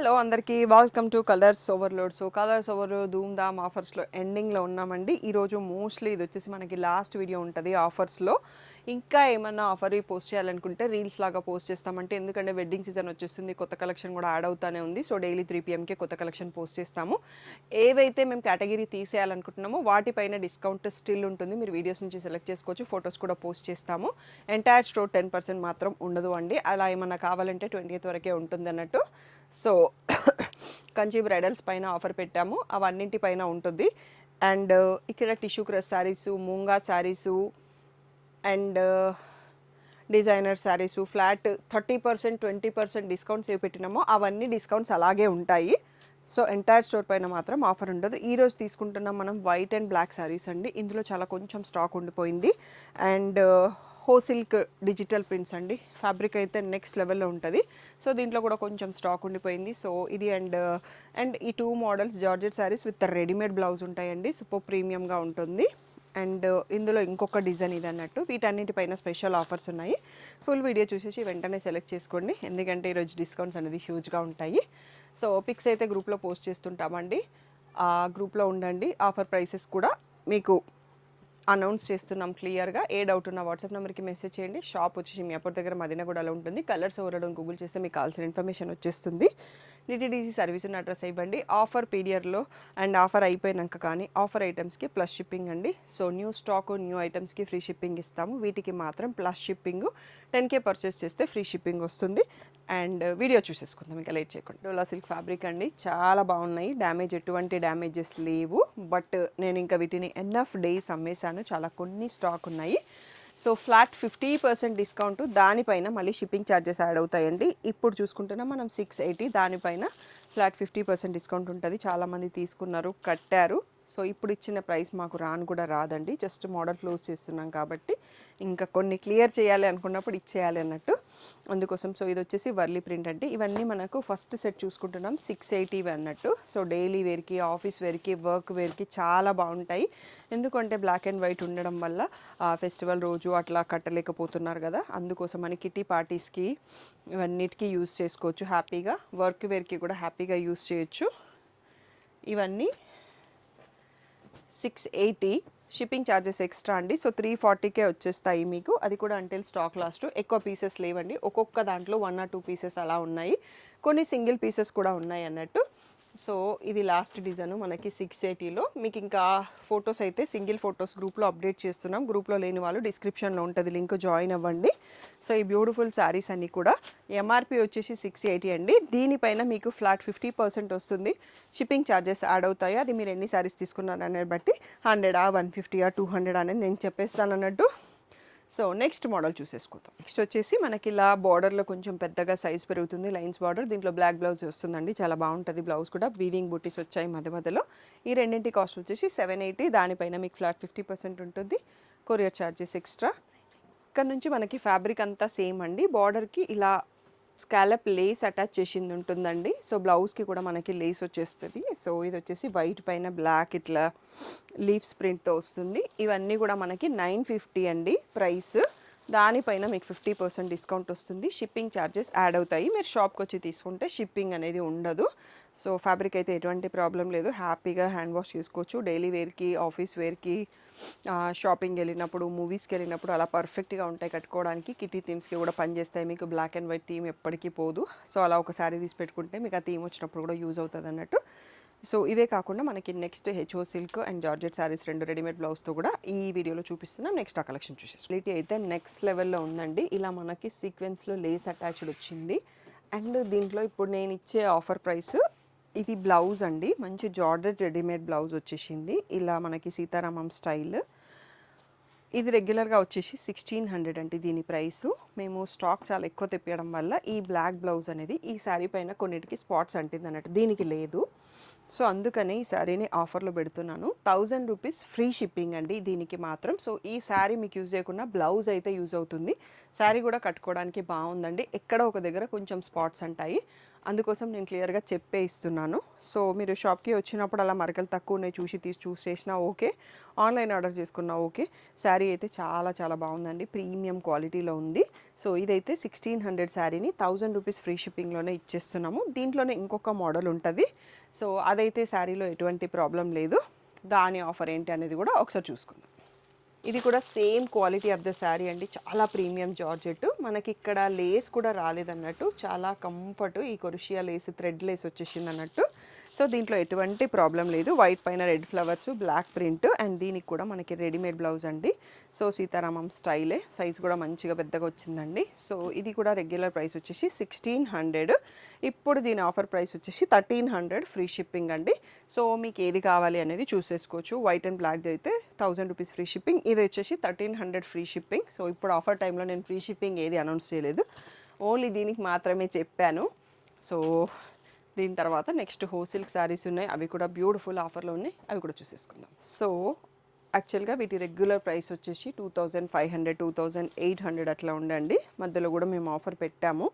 Hello అందరికీ welcome to colours overload. So colours overload ధూమ్ ధామ్ ఆఫర్స్లో ఎండింగ్లో ఉన్నామండి. ఈరోజు మోస్ట్లీ ఇది వచ్చేసి మనకి లాస్ట్ వీడియో ఉంటుంది ఆఫర్స్లో. ఇంకా ఏమన్నా ఆఫర్ పోస్ట్ చేయాలనుకుంటే రీల్స్ లాగా పోస్ట్ చేస్తామంటే, ఎందుకంటే వెడ్డింగ్ సీజన్ వచ్చేస్తుంది, కొత్త కలెక్షన్ కూడా యాడ్ అవుతానే ఉంది. సో డైలీ 3 PMకే కొత్త కలెక్షన్ పోస్ట్ చేస్తాము. ఏవైతే మేము కేటగిరీ తీసేయాలనుకుంటున్నామో వాటిపైన డిస్కౌంట్ స్టిల్ ఉంటుంది. మీరు వీడియోస్ నుంచి సెలెక్ట్ చేసుకోవచ్చు, ఫొటోస్ కూడా పోస్ట్ చేస్తాము. ఎంటైర్ స్టోర్ 10% మాత్రం ఉండదు అండి. అలా ఏమన్నా కావాలంటే 20th వరకే ఉంటుంది అన్నట్టు. సో కంచి బ్రైడల్స్ పైన ఆఫర్ పెట్టాము, అవన్నింటి పైన ఉంటుంది. అండ్ ఇక్కడ tissue crush saris, moonga saris and designer saris flat 30% 20% discounts ఏ పెట్టినామో అవన్నీ డిస్కౌంట్స్ అలాగే ఉంటాయి. సో ఎంటైర్ స్టోర్ పైన మాత్రం ఆఫర్ ఉండదు. ఈరోజు తీసుకుంటున్నాం మనం వైట్ అండ్ బ్లాక్ శారీస్ అండి. ఇందులో చాలా కొంచెం స్టాక్ ఉండిపోయింది. అండ్ సిల్క్ డిజిటల్ ప్రింట్స్ అండి. ఫ్యాబ్రిక్ అయితే నెక్స్ట్ లెవెల్లో ఉంటుంది. సో దీంట్లో కూడా కొంచెం స్టాక్ ఉండిపోయింది. సో ఇది అండ్ ఈ 2 models georgette saris with readymade blouse ఉంటాయండి. సూపర్ ప్రీమియంగా ఉంటుంది. అండ్ ఇందులో ఇంకొక డిజైన్ ఇది అన్నట్టు. వీటన్నిటిపైన స్పెషల్ ఆఫర్స్ ఉన్నాయి. ఫుల్ వీడియో చూసేసి వెంటనే సెలెక్ట్ చేసుకోండి, ఎందుకంటే ఈరోజు డిస్కౌంట్స్ అనేది హ్యూజ్గా ఉంటాయి. సో పిక్స్ అయితే గ్రూప్లో పోస్ట్ చేస్తుంటామండి, ఆ గ్రూప్లో ఉండండి. ఆఫర్ ప్రైసెస్ కూడా మీకు అనౌన్స్ చేస్తున్నాం క్లియర్గా. ఏ డౌట్ ఉన్న వాట్సాప్ నెంబర్కి మెసేజ్ చేయండి. షాప్ వచ్చేసి మీ అప్పటి దగ్గర మదీనాగూడలో ఉంటుంది. కలర్స్ ఓవరడం గూగుల్ చేస్తే మీకు కావాల్సిన ఇన్ఫర్మేషన్ వచ్చేస్తుంది. డిటీడీసీ సర్వీస్ ఉన్న అడ్రస్ ఇవ్వండి. ఆఫర్ పీరియడ్లో అండ్ ఆఫర్ అయిపోయినాక కానీ ఆఫర్ ఐటమ్స్కి ప్లస్ షిప్పింగ్ అండి. సో న్యూ స్టాక్ న్యూ ఐటమ్స్కి ఫ్రీ షిప్పింగ్ ఇస్తాము. వీటికి మాత్రం ప్లస్ షిప్పింగ్ 10K పర్చేస్ చేస్తే ఫ్రీ షిప్పింగ్ వస్తుంది. అండ్ వీడియో చూసేసుకుందాం ఇంకా లేట్ చేయకుండా. డోలా సిల్క్ ఫ్యాబ్రిక్ అండి, చాలా బాగున్నాయి. ఎటువంటి డ్యామేజెస్ లేవు. బట్ నేను ఇంకా వీటిని ఎన్ఎఫ్ డేస్ అమ్మేశాను, చాలా కొన్ని స్టాక్ ఉన్నాయి. సో ఫ్లాట్ 50% డిస్కౌంట్, దానిపైన మళ్ళీ షిప్పింగ్ ఛార్జెస్ యాడ్ అవుతాయండి. ఇప్పుడు చూసుకుంటున్నాం మనం 680, దానిపైన ఫ్లాట్ 50% డిస్కౌంట్ ఉంటుంది. చాలామంది తీసుకున్నారు, కట్టారు. సో ఇప్పుడు ఇచ్చిన ప్రైస్ మాకు రాను కూడా రాదండి, జస్ట్ మోడల్ క్లోజ్ చేస్తున్నాం కాబట్టి ఇంకా కొన్ని క్లియర్ చేయాలి అనుకున్నప్పుడు ఇచ్చేయాలి అన్నట్టు, అందుకోసం. సో ఇది వచ్చేసి వర్లీ ప్రింట్ అంటే ఇవన్నీ మనకు ఫస్ట్ సెట్ చూసుకుంటున్నాం 680 అన్నట్టు. సో డైలీ వేర్కి, ఆఫీస్ వేర్కి, వర్క్ వేర్కి చాలా బాగుంటాయి. ఎందుకంటే బ్లాక్ అండ్ వైట్ ఉండడం వల్ల ఫెస్టివల్ రోజు అట్లా కట్టలేకపోతున్నారు కదా, అందుకోసం మన కిటీ పార్టీస్కి ఇవన్నిటికీ యూస్ చేసుకోవచ్చు హ్యాపీగా. వర్క్ వేర్కి కూడా హ్యాపీగా యూస్ చేయొచ్చు. ఇవన్నీ 680, షిప్పింగ్ ఛార్జెస్ ఎక్స్ట్రా అండి. సో 340కే వచ్చేస్తాయి మీకు, అది కూడా అంటిల్ స్టాక్ లాస్ట్. ఎక్కువ పీసెస్ లేవండి, ఒక్కొక్క దాంట్లో 1 or 2 పీసెస్ అలా ఉన్నాయి. కొన్ని సింగిల్ పీసెస్ కూడా ఉన్నాయి అన్నట్టు. సో ఇది లాస్ట్ డిజైన్ మనకి 680లో. మీకు ఇంకా ఫొటోస్ అయితే సింగిల్ ఫొటోస్ గ్రూప్లో అప్డేట్ చేస్తున్నాం. గ్రూప్లో లేని వాళ్ళు డిస్క్రిప్షన్లో ఉంటుంది లింక్, జాయిన్ అవ్వండి. సో ఈ బ్యూటిఫుల్ శారీస్ అన్నీ కూడా ఎంఆర్పి వచ్చేసి 680 అండి. దీనిపైన మీకు ఫ్లాట్ 50% వస్తుంది. షిప్పింగ్ ఛార్జెస్ యాడ్ అవుతాయి, అది మీరు ఎన్ని శారీస్ తీసుకున్నారు అనేది బట్టి 100, 150, 200 అనేది నేను చెప్పేస్తాను అన్నట్టు. సో నెక్స్ట్ మోడల్ చూసేసుకుందాం. నెక్స్ట్ వచ్చేసి మనకి ఇలా బార్డర్లో కొంచెం పెద్దగా సైజ్ పెరుగుతుంది, లైన్స్ బార్డర్. దీంట్లో బ్లాక్ బ్లౌజ్ వస్తుందండి, చాలా బాగుంటుంది. బ్లౌజ్ కూడా వీవింగ్ బుటీస్ వచ్చాయి మధ్య మధ్యలో. ఈ రెండింటి కాస్ట్ వచ్చేసి 780, దానిపైన మీకు ఫ్లాట్ 50% ఉంటుంది. Courier charges extra. ఇక్కడ నుంచి మనకి ఫ్యాబ్రిక్ అంతా సేమ్ అండి. బార్డర్కి ఇలా స్కాలప్ లేస్ అటాచ్ చేసింది ఉంటుందండి. సో బ్లౌజ్కి కూడా మనకి లేస్ వచ్చేస్తుంది. సో ఇది వచ్చేసి వైట్ పైన బ్లాక్ ఇట్లా లీవ్స్ ప్రింట్తో వస్తుంది. ఇవన్నీ కూడా మనకి 950 అండి ప్రైస్. దానిపైన మీకు 50% డిస్కౌంట్ వస్తుంది. షిప్పింగ్ ఛార్జెస్ యాడ్ అవుతాయి. మీరు షాప్కి వచ్చి తీసుకుంటే షిప్పింగ్ అనేది ఉండదు. సో ఫ్యాబ్రిక్ అయితే ఎటువంటి ప్రాబ్లం లేదు, హ్యాపీగా హ్యాండ్ వాష్ చేసుకోవచ్చు. డైలీ వేర్కి, ఆఫీస్ వేర్కి, షాపింగ్ వెళ్ళినప్పుడు, మూవీస్కి వెళ్ళినప్పుడు అలా పర్ఫెక్ట్గా ఉంటాయి కట్టుకోవడానికి. కిటీ థీమ్స్కి కూడా పనిచేస్తాయి మీకు. బ్లాక్ అండ్ వైట్ థీమ్ ఎప్పటికీ పోదు. సో అలా ఒక శారీ తీసి పెట్టుకుంటే మీకు ఆ థీమ్ వచ్చినప్పుడు కూడా యూజ్ అవుతుంది అన్నట్టు. సో ఇవే కాకుండా మనకి next HO silk and georgette saris 2 readymade బ్లౌజ్తో కూడా ఈ వీడియోలో చూపిస్తున్నాం. నెక్స్ట్ ఆ కలెక్షన్ చూసేసి క్వాలిటీ అయితే నెక్స్ట్ లెవెల్లో ఉందండి. ఇలా మనకి సీక్వెన్స్లో లేస్ అటాచ్డ్ వచ్చింది. అండ్ దీంట్లో ఇప్పుడు నేను ఇచ్చే ఆఫర్ ప్రైస్, ఇది బ్లౌజ్ అండి, మంచి జార్జెట్ రెడీమేడ్ బ్లౌజ్ వచ్చేసింది. ఇలా మనకి సీతారామం స్టైల్. ఇది రెగ్యులర్గా వచ్చేసి 1600 అండి దీని ప్రైసు. మేము స్టాక్ చాలా ఎక్కువ తెప్పియడం వల్ల ఈ బ్లాక్ బ్లౌజ్ అనేది ఈ శారీ పైన కొన్నిటికి స్పాట్స్ అంటుంది అన్నట్టు, దీనికి లేదు. సో అందుకని ఈ శారీని ఆఫర్లో పెడుతున్నాను. 1000 రూపీస్ ఫ్రీ షిప్పింగ్ అండి దీనికి మాత్రం. సో ఈ శారీ మీకు యూజ్ చేయకుండా బ్లౌజ్ అయితే యూజ్ అవుతుంది. శారీ కూడా కట్టుకోవడానికి బాగుందండి. ఎక్కడ ఒక దగ్గర కొంచెం స్పాట్స్ అంటాయి, అందుకోసం నేను క్లియర్గా చెప్పే ఇస్తున్నాను. సో మీరు షాప్కి వచ్చినప్పుడు అలా మరకలు తక్కువ ఉన్నాయి చూసి చేసినా ఓకే, ఆన్లైన్ ఆర్డర్ చేసుకున్నా ఓకే. శారీ అయితే చాలా చాలా బాగుందండి, ప్రీమియం క్వాలిటీలో ఉంది. సో ఇదైతే 1600 శారీని 1000 రూపీస్ ఫ్రీ షిప్పింగ్లోనే ఇచ్చేస్తున్నాము. దీంట్లోనే ఇంకొక మోడల్ ఉంటుంది. సో అదైతే శారీలో ఎటువంటి ప్రాబ్లం లేదు. దాని ఆఫర్ ఏంటి అనేది కూడా ఒకసారి చూసుకుందాం. ఇది కూడా same quality of the sari అండి, చాలా ప్రీమియం జార్జెట్. మనకి ఇక్కడ లేస్ కూడా రాలేదన్నట్టు, చాలా కంఫర్ట్. ఈ కొరిషియా లేస్, థ్రెడ్ లేస్ వచ్చేసింది అన్నట్టు. సో దీంట్లో ఎటువంటి ప్రాబ్లం లేదు. వైట్ పైన red flowers, black print, and దీనికి కూడా మనకి రెడీమేడ్ బ్లౌజ్ అండి. సో సీతారామం స్టైలే, సైజ్ కూడా మంచిగా పెద్దగా వచ్చిందండి. సో ఇది కూడా రెగ్యులర్ ప్రైస్ వచ్చేసి 1600. ఇప్పుడు దీని ఆఫర్ ప్రైస్ వచ్చేసి 1300 ఫ్రీ షిప్పింగ్ అండి. సో మీకు ఏది కావాలి అనేది చూసేసుకోవచ్చు. వైట్ అండ్ బ్లాక్ది అయితే 1000 రూపీస్ ఫ్రీ షిప్పింగ్, ఇది వచ్చేసి 1300 ఫ్రీ షిప్పింగ్. సో ఇప్పుడు ఆఫర్ టైంలో నేను ఫ్రీ షిప్పింగ్ ఏది అనౌన్స్ చేయలేదు, ఓన్లీ దీనికి మాత్రమే చెప్పాను. సో దీని తర్వాత నెక్స్ట్ హోల్సేల్ శారీస్ ఉన్నాయి, అవి కూడా బ్యూటిఫుల్ ఆఫర్లో ఉన్నాయి, అవి కూడా చూసేసుకుందాం. సో యాక్చువల్గా వీటి రెగ్యులర్ ప్రైస్ వచ్చేసి 2500, 2800 అట్లా ఉండండి. మధ్యలో కూడా మేము ఆఫర్ పెట్టాము.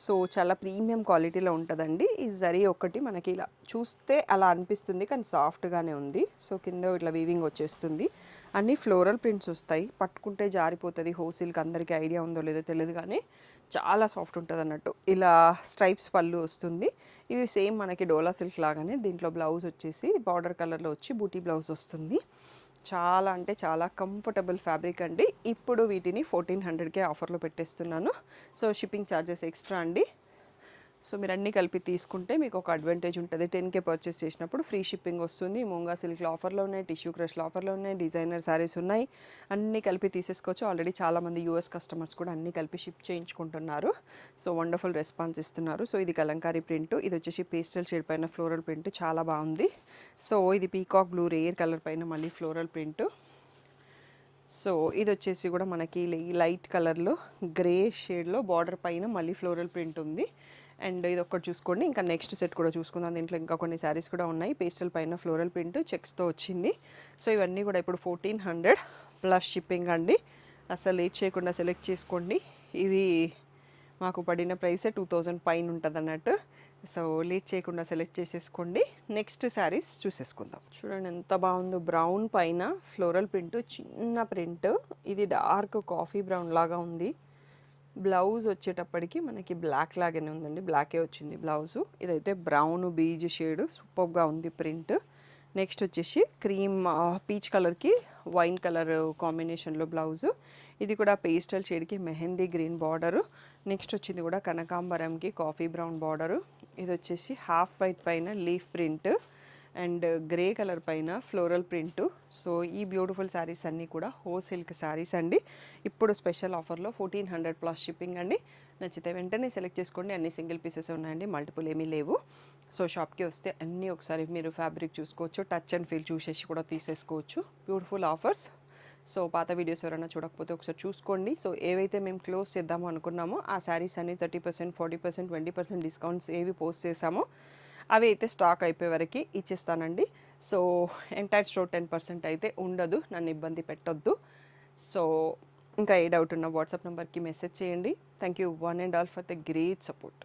సో చాలా ప్రీమియం క్వాలిటీలో ఉంటుందండి. ఈ జరీ ఒకటి మనకి ఇలా చూస్తే అలా అనిపిస్తుంది, కానీ సాఫ్ట్గానే ఉంది. సో కింద ఇట్లా వీవింగ్ వచ్చేస్తుంది, అన్నీ ఫ్లోరల్ ప్రింట్స్ వస్తాయి. పట్టుకుంటే జారిపోతుంది. హోల్సేల్కి అందరికీ ఐడియా ఉందో లేదో తెలియదు, కానీ చాలా సాఫ్ట్ ఉంటుంది అన్నట్టు. ఇలా స్ట్రైప్స్ పళ్ళు వస్తుంది. ఇవి సేమ్ మనకి డోలా సిల్క్ లాగానే. దీంట్లో బ్లౌజ్ వచ్చేసి బార్డర్ కలర్లో వచ్చి బూటీ బ్లౌజ్ వస్తుంది. చాలా అంటే చాలా కంఫర్టబుల్ ఫ్యాబ్రిక్ అండి. ఇప్పుడు వీటిని 1400కే ఆఫర్లో పెట్టేస్తున్నాను. సో షిప్పింగ్ ఛార్జెస్ ఎక్స్ట్రా అండి. సో మీరు అన్నీ కలిపి తీసుకుంటే మీకు ఒక అడ్వాంటేజ్ ఉంటుంది. 10K పర్చేస్ చేసినప్పుడు ఫ్రీ షిప్పింగ్ వస్తుంది. మూంగా సిల్క్లో ఆఫర్లో ఉన్నాయి, టిష్యూ క్రష్లో ఆఫర్లో ఉన్నాయి, డిజైనర్ శారీస్ ఉన్నాయి, అన్నీ కలిపి తీసేసుకోవచ్చు. ఆల్రెడీ చాలామంది యూఎస్ కస్టమర్స్ కూడా అన్నీ కలిపి షిప్ చేయించుకుంటున్నారు. సో వండర్ఫుల్ రెస్పాన్స్ ఇస్తున్నారు. సో ఇది కలంకారీ ప్రింట్, ఇది వచ్చేసి పేస్టల్ షేడ్ పైన ఫ్లోరల్ ప్రింట్, చాలా బాగుంది. సో ఇది పీకాక్ బ్లూ రేర్ కలర్ పైన మళ్ళీ ఫ్లోరల్ ప్రింట్. సో ఇది వచ్చేసి కూడా మనకి లైట్ కలర్లో గ్రే షేడ్లో బార్డర్ పైన మళ్ళీ ఫ్లోరల్ ప్రింట్ ఉంది. అండ్ ఇది ఒక్కటి చూసుకోండి. ఇంకా నెక్స్ట్ సెట్ కూడా చూసుకుందాం. దీంట్లో ఇంకా కొన్ని శారీస్ కూడా ఉన్నాయి. పేస్టల్ పైన ఫ్లోరల్ ప్రింట్ చెక్స్తో వచ్చింది. సో ఇవన్నీ కూడా ఇప్పుడు 1400 ప్లస్ షిప్పింగ్ అండి. అసలు లేట్ చేయకుండా సెలెక్ట్ చేసుకోండి. ఇవి మాకు పడిన ప్రైసే 2000 పైన ఉంటుంది అన్నట్టు. సో లేట్ చేయకుండా సెలెక్ట్ చేసేసుకోండి. నెక్స్ట్ శారీస్ చూసేసుకుందాం. చూడండి ఎంత బాగుందో, బ్రౌన్ పైన ఫ్లోరల్ ప్రింట్, చిన్న ప్రింట్. ఇది డార్క్ కాఫీ బ్రౌన్ లాగా ఉంది. బ్లౌజ్ వచ్చేటప్పటికి మనకి బ్లాక్ లాగానే ఉందండి, బ్లాకే వచ్చింది బ్లౌజు. ఇదైతే బ్రౌన్ బీజ్ షేడ్, సూపర్గా ఉంది ప్రింట్. నెక్స్ట్ వచ్చేసి క్రీమ్ పీచ్ కలర్కి వైన్ కలర్ కాంబినేషన్లో బ్లౌజు. ఇది కూడా పేస్టల్ షేడ్కి మెహందీ గ్రీన్ బార్డరు. నెక్స్ట్ వచ్చింది కూడా కనకాంబరంకి కాఫీ బ్రౌన్ బార్డరు. ఇది వచ్చేసి హాఫ్ వైట్ పైన leaf print and grey colour పైన ఫ్లోరల్ ప్రింట్. సో ఈ బ్యూటిఫుల్ శారీస్ అన్నీ కూడా హోల్సేల్కి శారీస్ అండి. ఇప్పుడు స్పెషల్ ఆఫర్లో 1400 ప్లస్ షిప్పింగ్ అండి. నచ్చితే వెంటనే సెలెక్ట్ చేసుకోండి. అన్ని సింగిల్ పీసెస్ ఉన్నాయండి, మల్టిపుల్ ఏమీ లేవు. సో షాప్కి వస్తే అన్నీ ఒకసారి మీరు ఫ్యాబ్రిక్ చూసుకోవచ్చు, టచ్ అండ్ ఫీల్ చూసేసి కూడా తీసేసుకోవచ్చు. Beautiful offers. సో పాత వీడియోస్ ఎవరైనా చూడకపోతే ఒకసారి చూసుకోండి. సో ఏవైతే మేము క్లోజ్ చేద్దాము అనుకున్నామో ఆ శారీస్ అన్ని 30%, 40%, 20% డిస్కౌంట్స్ ఏవి పోస్ట్ చేసామో అవి అయితే స్టాక్ అయిపోయే వరకు ఇచ్చేస్తానండి. సో ఎంటైర్ స్టోర్ 10% అయితే ఉండదు, నన్ను ఇబ్బంది పెట్టొద్దు. సో ఇంకా ఏ డౌట్ ఉన్నా వాట్సాప్ నెంబర్కి మెసేజ్ చేయండి. Thank you one and all for the great support.